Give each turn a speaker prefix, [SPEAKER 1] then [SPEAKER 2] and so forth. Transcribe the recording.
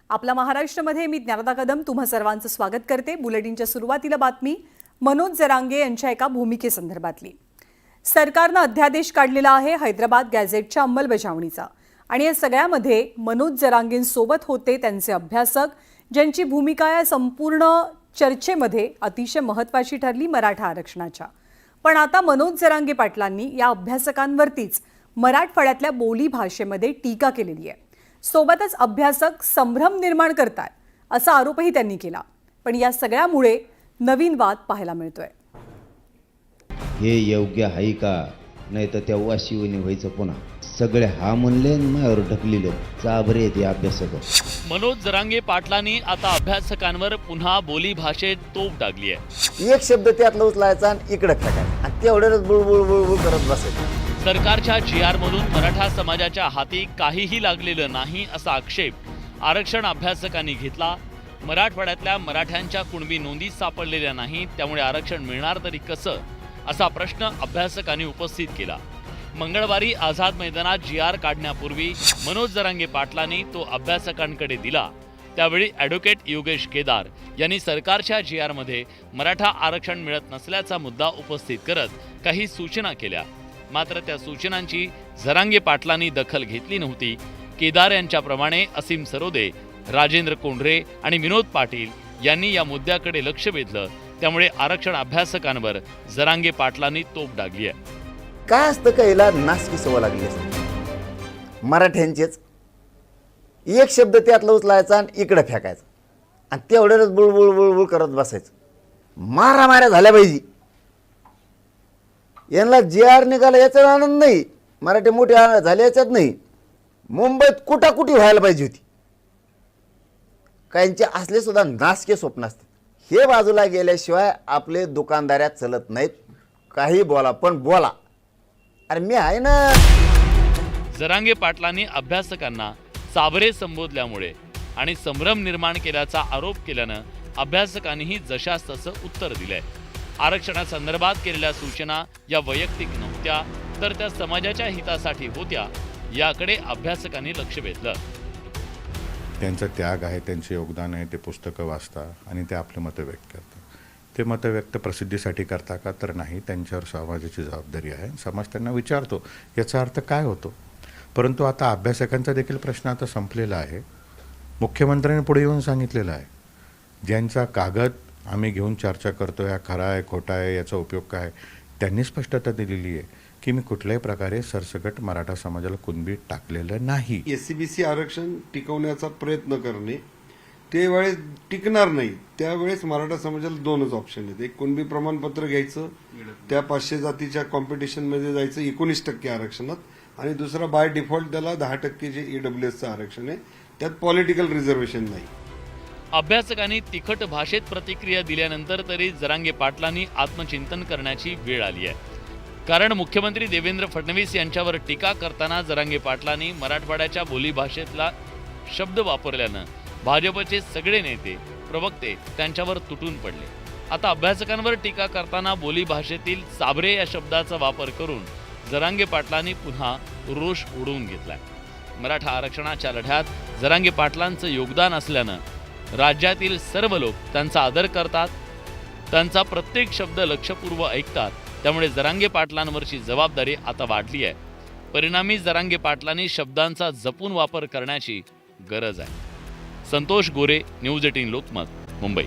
[SPEAKER 1] आपला महाराष्ट्रामध्ये मी ज्ञानदा कदम तुम्हा सर्वांचं स्वागत करते। बुलेटिनच्या सुरुवातीला बातमी मनोज जरांगे यांच्या एका भूमिकेसंदर्भातली। सरकारने अध्यादेश काढलेला आहे हैदराबाद गॅझेटच्या अंमलबजावणीचा आणि या सगळ्यामध्ये मनोज जरांगेंसोबत होते त्यांचे अभ्यासक, ज्यांची भूमिका या संपूर्ण चर्चेमध्ये अतिशय महत्त्वाची ठरली मराठा आरक्षणाच्या। पण आता मनोज जरांगे पाटलांनी या अभ्यासकांवरतीच मराठवाड्यातल्या बोली भाषेमध्ये टीका केलेली आहे। सोबतच अभ्यासक संभ्रम निर्माण करतात असा आरोपही त्यांनी केला। पण या सगळ्यामुळे नवीन वाद पाहायला मिळतोय।
[SPEAKER 2] हे योग्य आहे का? नाही तर त्या वाशिवणी व्हायचं पुन्हा सगळे हा म्हणले मायावर ढकलिले चाबरे येते अभ्यासक।
[SPEAKER 3] मनोज जरांगे पाटलांनी आता अभ्यासकांवर पुन्हा बोली भाषेत तोफ टाकली आहे।
[SPEAKER 4] एक शब्द त्यातला उचलायचा आणि इकडे टाकायचा आणि तेवढेच बुळबुळ बुळबुळ करत बसायचं।
[SPEAKER 3] सरकारच्या GR मधून मराठा समाजाच्या हाती काहीही लागलेलं नाही असा आक्षेप आरक्षण अभ्यासकांनी घेतला। मराठवाड्यातल्या मराठ्यांच्या कुणबी नोंदी सापडलेल्या नाहीत, त्यामुळे आरक्षण मिळणार तरी कसं असा प्रश्न अभ्यासकांनी उपस्थित केला। मंगळवारी आझाद मैदानात GR काढण्यापूर्वी मनोज जरांगे पाटलांनी तो अभ्यासकांकडे दिला। त्यावेळी ॲडव्होकेट योगेश केदार यांनी सरकारच्या GR मध्ये मराठा आरक्षण मिळत नसल्याचा मुद्दा उपस्थित करत काही सूचना केल्या। मात्र त्या सूचनांची जरांगे पाटलांनी दखल घेतली नव्हती। केदार यांच्याप्रमाणे असीम सरोदे, राजेंद्र कोंढरे आणि विनोद पाटील यांनी या मुद्द्याकडे लक्ष वेधलं। त्यामुळे आरक्षण अभ्यासकांवर जरांगे पाटलांनी तोफ डागली आहे।
[SPEAKER 4] काय असतं काहीला नासकी सवय लागली असते मराठ्यांचेच। एक शब्द त्यातला उचलायचा आणि इकडे फेकायचा आणि तेवढेच बुळबुळ बुळबुळ करत बसायचं। मारामाऱ्या झाल्या पाहिजे। यांना GR निघाला याचा आनंद नाही, मराठी मोठी झाले याच्यात नाही। मुंबईत कुटाकुटी व्हायला पाहिजे होती। काहींचे असले सुद्धा नासके स्वप्न असतात। हे बाजूला गेल्याशिवाय आपले दुकानदाऱ्यात चलत नाहीत। काही बोला पण बोला, अरे मी आहे ना।
[SPEAKER 3] जरांगे पाटलांनी अभ्यासकांना चाबरे संबोधल्यामुळे आणि संभ्रम निर्माण केल्याचा आरोप केल्यानं अभ्यासकांनीही जशास तसं उत्तर दिलंय। आरक्षणासंदर्भात केलेल्या सूचना या वैयक्तिक नव्हत्या, तर त्या समाजाच्या हितासाठी होत्या, याकडे अभ्यासकांनी लक्ष वेधलं।
[SPEAKER 5] त्यांचा त्याग आहे, त्यांचे योगदान आहे, ते पुस्तकं वाचता आणि ते आपले मतं व्यक्त करतात। ते मतं व्यक्त प्रसिद्धीसाठी करता का? तर नाही, त्यांच्यावर समाजाची जबाबदारी आहे। समाज त्यांना विचारतो याचा अर्थ काय होतो। परंतु आता अभ्यासकांचा देखील प्रश्न आता संपलेला आहे। मुख्यमंत्र्यांनी पुढे येऊन सांगितलेलं आहे, ज्यांचा कागद आम्ही घेऊन चर्चा करतो हा खरा आहे खोटा आहे याचा उपयोग काय, त्यांनी स्पष्टता दिलेली आहे की मी कुठल्याही प्रकारे सरसकट मराठा समाजाला कुणबीत टाकलेलं नाही।
[SPEAKER 6] SCBC आरक्षण टिकवण्याचा प्रयत्न करणे त्यावेळेस टिकणार नाही। त्यावेळेस मराठा समाजाला दोनच ऑप्शन आहेत, एक कुणबी प्रमाणपत्र घ्यायचं, त्या 500 जातीच्या कॉम्पिटिशनमध्ये जायचं 19% आरक्षणात, आणि दुसरा बाय डिफॉल्ट त्याला 10% जे EWSचं आरक्षण आहे, त्यात पॉलिटिकल रिझर्वेशन नाही।
[SPEAKER 3] अभ्यासकांनी तिखट भाषेत प्रतिक्रिया दिल्यानंतर तरी जरांगे पाटलांनी आत्मचिंतन करण्याची वेळ आली आहे। कारण मुख्यमंत्री देवेंद्र फडणवीस यांच्यावर टीका करताना जरांगे पाटलांनी मराठवाड्याच्या बोलीभाषेतला शब्द वापरल्यानं भाजपचे सगळे नेते प्रवक्ते त्यांच्यावर तुटून पडले। आता अभ्यासकांवर टीका करताना बोलीभाषेतील चाबरे या शब्दाचा वापर करून जरांगे पाटलांनी पुन्हा रोष उडवून घेतलाय। मराठा आरक्षणाच्या लढ्यात जरांगे पाटलांचं योगदान असल्यानं राज्यातील सर्व लोक त्यांचा आदर करतात, त्यांचा प्रत्येक शब्द लक्षपूर्व ऐकतात। त्यामुळे जरांगे पाटलांवरची जबाबदारी आता वाढली आहे। परिणामी जरांगे पाटलांनी शब्दांचा जपून वापर करण्याची गरज आहे। संतोष गोरे, न्यूज 18 लोकमत, मुंबई।